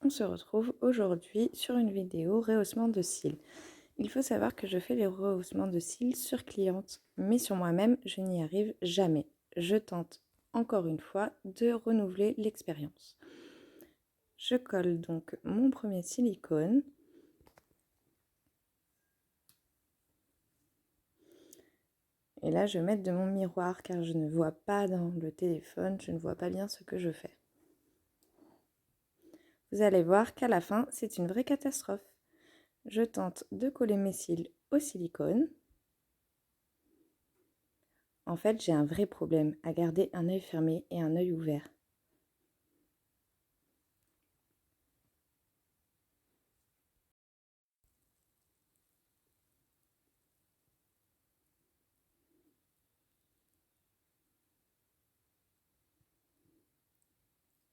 on se retrouve aujourd'hui sur une vidéo rehaussement de cils. Il faut savoir que je fais les rehaussements de cils sur cliente, mais sur moi-même, je n'y arrive jamais. Je tente encore une fois de renouveler l'expérience. Je colle donc mon premier silicone. Et là, je vais mettre de mon miroir car je ne vois pas dans le téléphone, je ne vois pas bien ce que je fais. Vous allez voir qu'à la fin, c'est une vraie catastrophe. Je tente de coller mes cils au silicone. En fait, j'ai un vrai problème à garder un œil fermé et un œil ouvert.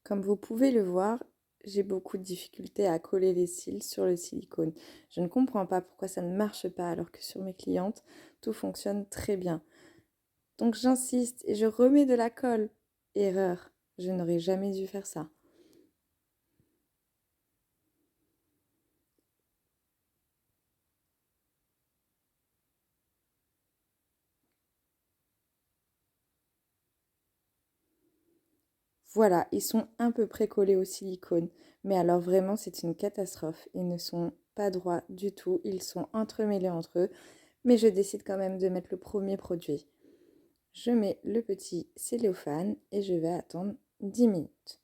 Comme vous pouvez le voir, j'ai beaucoup de difficultés à coller les cils sur le silicone. Je ne comprends pas pourquoi ça ne marche pas alors que sur mes clientes, tout fonctionne très bien. Donc j'insiste et je remets de la colle. Erreur, je n'aurais jamais dû faire ça. Voilà, ils sont à peu près collés au silicone. Mais alors vraiment, c'est une catastrophe. Ils ne sont pas droits du tout. Ils sont entremêlés entre eux. Mais je décide quand même de mettre le premier produit. Je mets le petit cellophane et je vais attendre 10 minutes.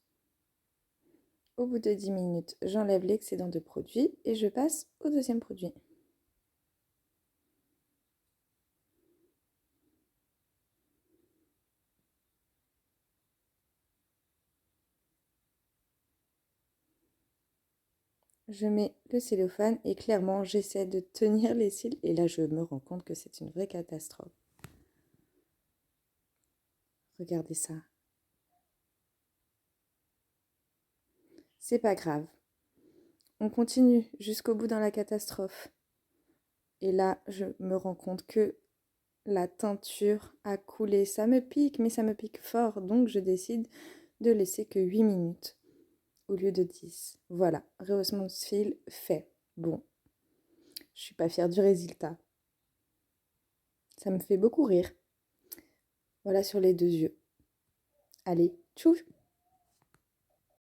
Au bout de 10 minutes, j'enlève l'excédent de produit et je passe au deuxième produit. Je mets le cellophane et clairement j'essaie de tenir les cils et là je me rends compte que c'est une vraie catastrophe. Regardez ça. C'est pas grave. On continue jusqu'au bout dans la catastrophe. Et là, je me rends compte que la teinture a coulé. Ça me pique, mais ça me pique fort. Donc, je décide de laisser que 8 minutes au lieu de 10. Voilà, rehaussement de cils fait. Bon, je suis pas fière du résultat. Ça me fait beaucoup rire. Voilà sur les deux yeux. Allez, tchou!